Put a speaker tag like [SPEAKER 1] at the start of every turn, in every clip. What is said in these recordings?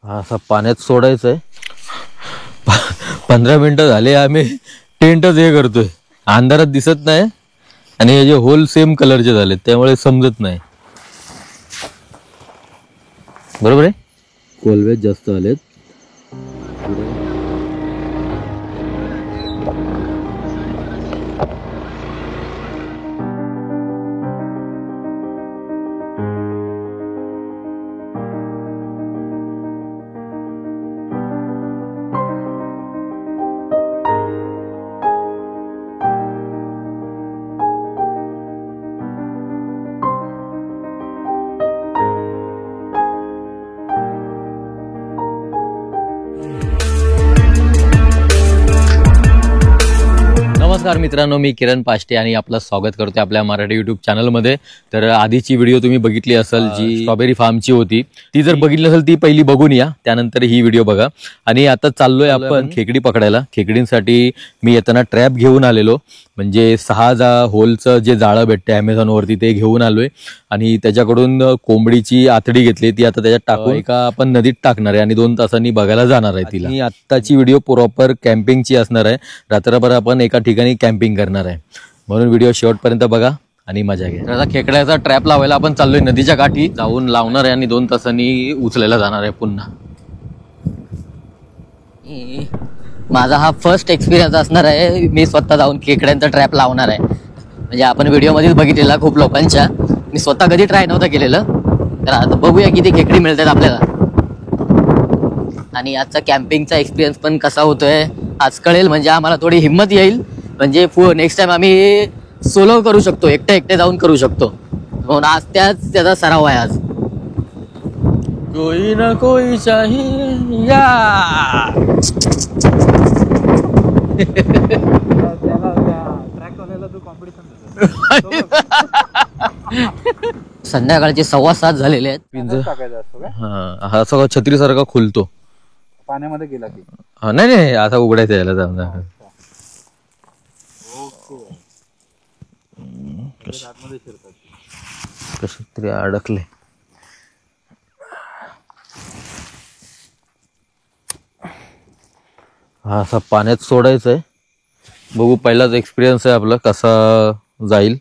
[SPEAKER 1] हा असा पाण्यात सोडायचंय. 15 मिनिटं झाले आम्ही टेंटच हे करतोय, अंधारात दिसत नाही आणि हे जे होल सेम कलरचे झाले त्यामुळे समजत नाही. बरोबर आहे, कोलवेच जास्त आलेत. नमस्कार मित्रांनो, मी किरण पाष्टे आणि आपलं स्वागत करतोय आपल्या मराठी युट्यूब चॅनलमध्ये. तर आधीची व्हिडिओ तुम्ही बघितली असेल जी स्ट्रॉबेरी फार्मची होती, ती जर बघितली असेल ती पहिली बघून या, त्यानंतर ही व्हिडिओ बघा. आणि आता चाललोय आपण खेकडी पकडायला. खेकडींसाठी मी येताना ट्रॅप घेऊन आलेलो, म्हणजे 6 होलचं जे जाळं भेटते अमेझॉनवरती ते घेऊन आलोय. आणि त्याच्याकडून कोंबडीची आतडी घेतली, ती आता त्याच्यात टाकून एका आपण नदीत टाकणार आहे आणि 2 तासांनी बघायला जाणार आहे तिला. आणि आत्ताची व्हिडिओ प्रॉपर कॅम्पिंगची असणार आहे. रात्रभर आपण एका ठिकाणी कॅम्पिंग करणार आहे, म्हणून व्हिडिओ शेवटपर्यंत बघा आणि मजा घ्या. तर आता खेकड्याचा ट्रॅप लावायला आपण चाललोय नदीच्या काठी, जाऊन लावणार आहे आणि 2 तासांनी उचलायला जाणार आहे पुन्हा. माझा हा फर्स्ट एक्सपिरियन्स असणार आहे, मी स्वतः जाऊन खेकड्यांचा ट्रॅप लावणार आहे. म्हणजे आपण व्हिडिओमध्येच बघितलेला खूप लोकांच्या, मी स्वतः कधी ट्राय नव्हतं केलेलं. तर आता बघूया किती खेकडी मिळतात आपल्याला आणि आजचा कॅम्पिंगचा एक्सपिरियन्स पण कसा होतोय आज कळेल. म्हणजे आम्हाला थोडी हिंमत येईल, म्हणजे नेक्स्ट टाइम आम्ही सोलो करू शकतो, एकटे जाऊन करू शकतो. म्हणून आज त्याचा सराव आहे. आज कोई ना कोई चाहिए या संध्याकाळचे 6:15 झालेले आहेत. हा सगळं छत्री सारखा खुलतो
[SPEAKER 2] पाण्यामध्ये गेला की.
[SPEAKER 1] नाही आता उघडायचं यायला जाऊन कशी तरी अडकले. हा असा पाण्यात सोडायचंय. बघू, पहिलाच एक्सपिरियन्स आहे आपला, कसा जाईल.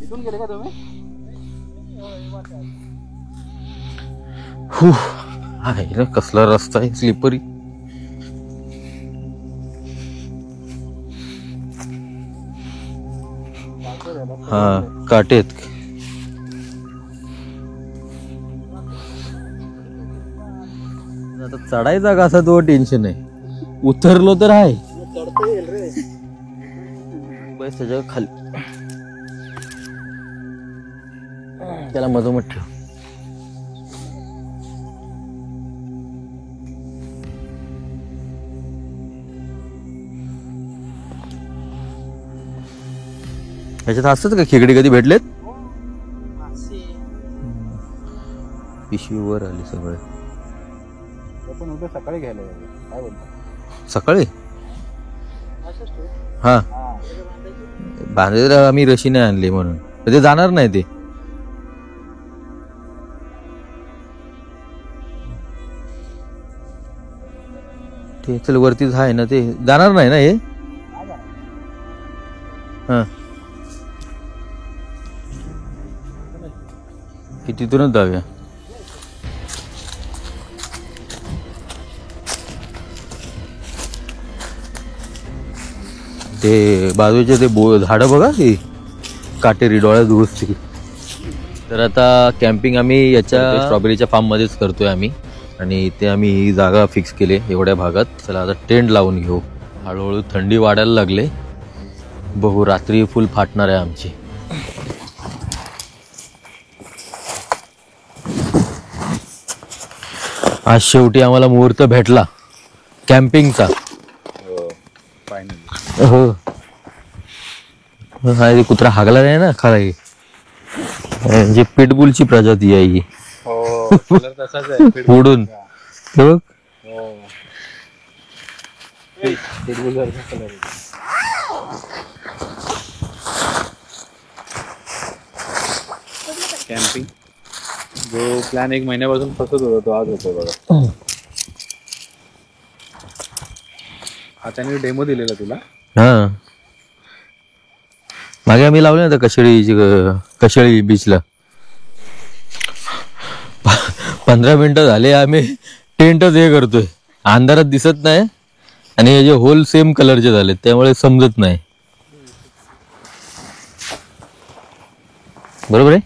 [SPEAKER 2] इथून गेले का तुम्ही?
[SPEAKER 1] आहे कसला रस्ता आहे, स्लिपरी. हा काटेत. आता चढायचा कसा तो टेन्शन आहे, उतरलो तर आहे बस त्याच्या खाली. त्याला मधोमध ठेव. याच्यात असतात का खेकडी, कधी भेटलेत? पिशवीवर आली सगळे.
[SPEAKER 2] आपण उद्या सकाळी घ्यायला काय बोलतो?
[SPEAKER 1] सकाळी हा बांधायला आम्ही रशी नाही आणली म्हणून ते जाणार नाही. ते चल वरतीच आहे ना, ते जाणार नाही ना हे. हा तिथूनच जाऊया. ते बाजूचे ते झाडं बघा, ती काटेरी, डोळ्यात घुसते. तर आता कॅम्पिंग आम्ही याच्या स्ट्रॉबेरीच्या फार्म मध्येच करतोय आम्ही, आणि इथे आम्ही ही जागा फिक्स केली एवढ्या भागात. चला आता टेंट लावून घेऊ. हळूहळू थंडी वाढायला लागले. बघू, रात्री फुल फाटणार आहे आमची. आज शेवटी आम्हाला मुहूर्त भेटला कॅम्पिंगचा. हो, कुत्रा हागला नाही ना खाली. म्हणजे पिटबुलची प्रजाती आहे ही. उडून बघ.
[SPEAKER 2] कॅम्पिंग जो प्लॅन 1 महिन्यापासून फसत होता तो आज होतो बघा. हा त्याने डेमो दिलेला तुला.
[SPEAKER 1] हा मागे आम्ही लावले ना कशेळी बीचला 15 मिनिटं झाले आम्ही टेंटच हे करतोय, अंधारात दिसत नाही आणि हे जे होल सेम कलरचे झाले त्यामुळे समजत नाही. बरोबर आहे.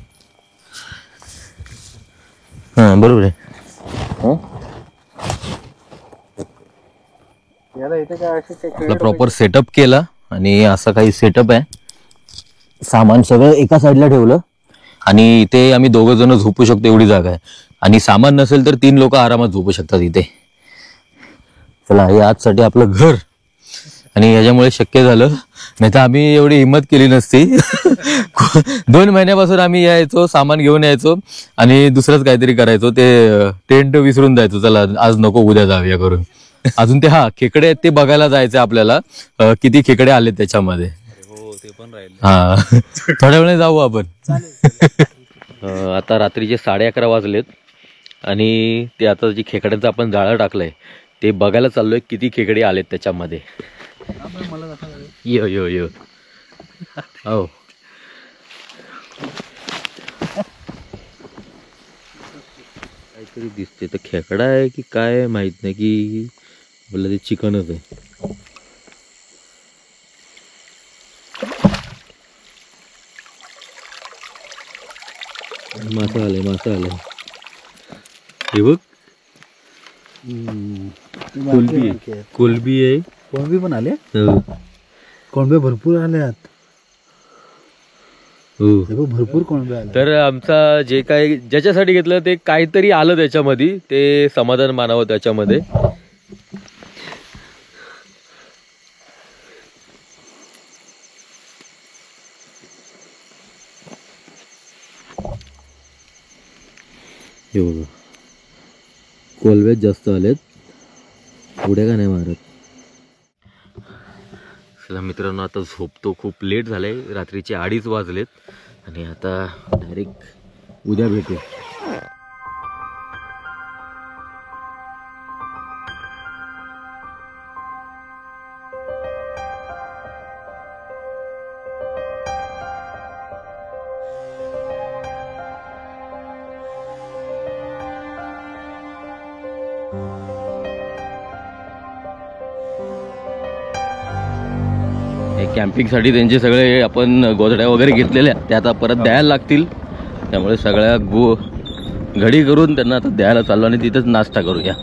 [SPEAKER 1] हा बरोबर आहे.
[SPEAKER 2] याला इथे काय
[SPEAKER 1] आपला प्रॉपर सेटअप केला आणि असा काही सेटअप आहे. सामान सगळं एका साईडला ठेवलं आणि इथे आम्ही 2 जण झोपू शकतो एवढी जागा आहे. आणि सामान नसेल तर 3 लोक आरामात झोपू शकतात इथे. चला हे आजसाठी आपलं घर आणि याच्यामुळे शक्य झालं, नाही तर आम्ही एवढी हिंमत केली नसती. 2 महिन्यापासून आम्ही यायचो, सामान घेऊन यायचो आणि दुसरंच काहीतरी करायचो, ते टेंट विसरून जायचो. चला आज नको उद्या जाऊया करून. अजून ते खेकडे आहेत ते बघायला जायचे आपल्याला, किती खेकडे आले त्याच्यामध्ये.
[SPEAKER 2] हो ते पण राहिले.
[SPEAKER 1] हा थोड्या वेळाने जाऊ आपण. आता रात्रीचे 11:30 वाजलेत आणि ते आता जी खेकड्यांचं आपण जाळं टाकलंय ते बघायला चाललोय किती खेकडे आलेत त्याच्यामध्ये. यो यो यो हो काहीतरी दिसते तर खेकडा आहे की काय माहित नाही, की बोललं ते चिकनच आहे. मासा आलाय हे बघ. कोलबी आहे.
[SPEAKER 2] कोणबी पण आले.
[SPEAKER 1] हो.
[SPEAKER 2] कोणबे भरपूर आल्यात.
[SPEAKER 1] हो.
[SPEAKER 2] भरपूर कोणबे आले.
[SPEAKER 1] तर आमचा जे काय ज्याच्यासाठी घेतलं ते काहीतरी आलं त्याच्यामध्ये, ते समाधान मानावं त्याच्यामध्ये. हे बघा कोलब्यात जास्त आलेत, उड्या का नाही मारत. चला मित्रांनो आता झोपतो, खूप लेट झालंय, रात्रीचे 2:30 वाजलेत आणि आता डायरेक्ट उद्या भेटू. कॅम्पिंगसाठी त्यांचे सगळे आपण गोधड्या वगैरे घेतलेल्या त्या आता परत द्यायला लागतील, त्यामुळे सगळ्या घडी करून त्यांना आता द्यायला चाललो आणि तिथेच नाश्ता करूया.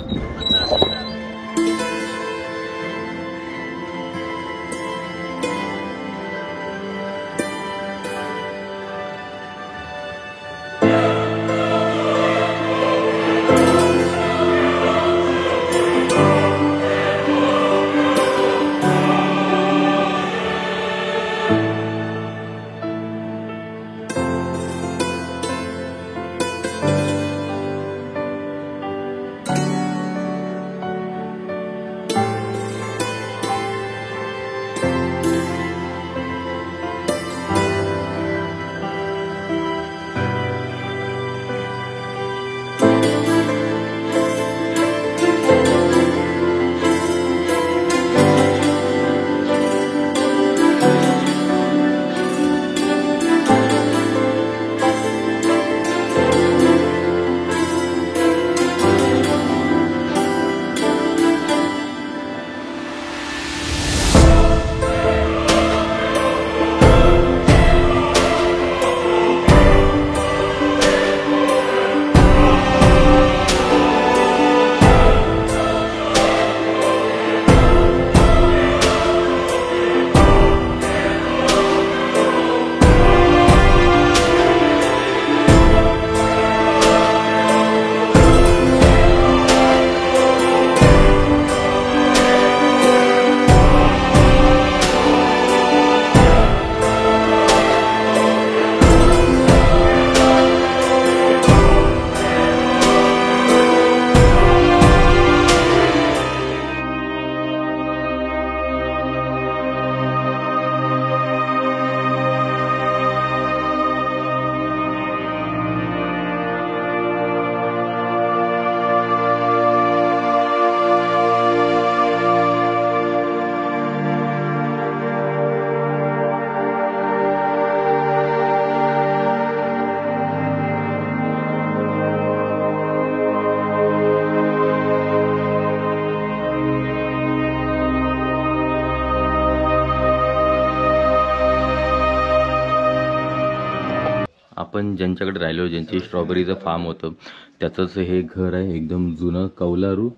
[SPEAKER 1] आपण ज्यांच्याकडे राहिलो, ज्यांची स्ट्रॉबेरीचं फार्म होतं, त्याचंच हे घर आहे. एकदम जुनं कौलारू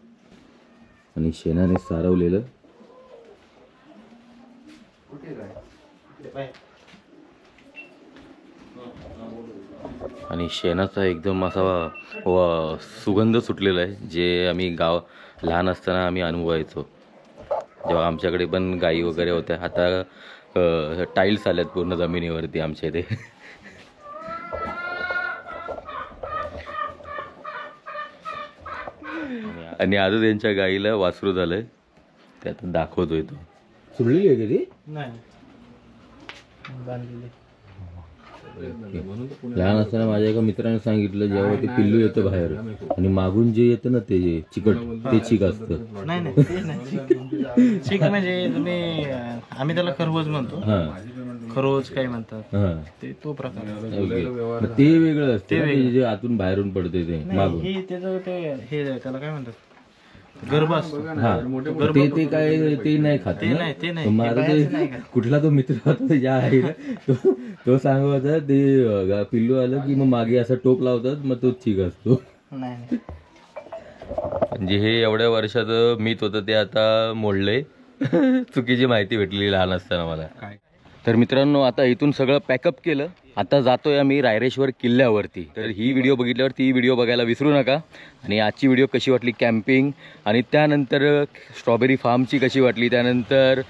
[SPEAKER 1] आणि शेणाने सारवलेलं. आणि शेणाचा एकदम असा सुगंध सुटलेला आहे, जे आम्ही लहान असताना आम्ही अनुभवायचो, जेव्हा आमच्याकडे पण गाई वगैरे होत्या. आता टाईल्स आल्यात पूर्ण जमिनीवरती आमच्या इथे. आणि आजच त्यांच्या गाईला वासरू झालंय, ते आता दाखवतोय. तो सुरळी आहे कधी
[SPEAKER 2] नाही बांधलेली.
[SPEAKER 1] लहान असताना माझ्या एका मित्राने सांगितलं, जेव्हा ते पिल्लू येतं बाहेर आणि मागून जे येतं ना ते चिकट, ते चिक असतं.
[SPEAKER 2] नाही नाही ते नाही. चिक म्हणजे तुम्ही आम्ही त्याला खरवज म्हणतो. खरोज काय म्हणतात ते, तो प्रकार.
[SPEAKER 1] ते वेगळं असतं, जे आतून बाहेरून पडते ते मागून.
[SPEAKER 2] हे त्याचं ते हे त्याला काय म्हणतात, गर्भ असतो.
[SPEAKER 1] ते काय ते नाही खात.
[SPEAKER 2] ते नाही.
[SPEAKER 1] माझा ते कुठला तो मित्र होता ज्या आहे ना, तो सांगत होता ते पिल्लू आलं की मग मागे असं टोप लावतात, मग तो चीक असतो.
[SPEAKER 2] नाही
[SPEAKER 1] म्हणजे हे एवढ्या वर्षाचं मीत होतं ते आता मोडलंय. चुकीची माहिती भेटली लहान असताना मला. तर मित्रांनो, आता इथून सगळं पॅकअप केलं. आता जातोय आम्ही रायरेश्वर किल्ल्यावरती. तर ही व्हिडिओ बघितल्यावर ती व्हिडिओ बघायला विसरू नका. आणि आजची व्हिडिओ कशी वाटली कॅम्पिंग, आणि त्यानंतर स्ट्रॉबेरी फार्मची कशी वाटली, त्यानंतर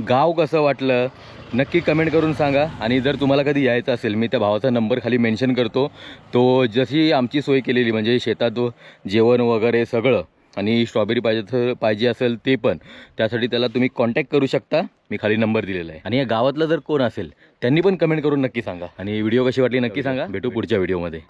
[SPEAKER 1] गाव कसं वाटलं, नक्की कमेंट करून सांगा. आणि जर तुम्हाला कधी यायचं असेल, मी त्या भावाचा नंबर खाली मेन्शन करतो. तो जशी आमची सोय केलेली, म्हणजे शेतात जेवण वगैरे सगळं, आणि स्ट्रॉबेरी पाहिजे असेल ते पण, त्यासाठी त्याला तुम्ही कॉन्टॅक्ट करू शकता. मी खाली नंबर दिलेला आहे. आणि या गावातलं जर कोण असेल त्यांनी पण कमेंट करून नक्की सांगा. आणि व्हिडिओ कशी वाटली नक्की सांगा. भेटू पुढच्या व्हिडिओमध्ये.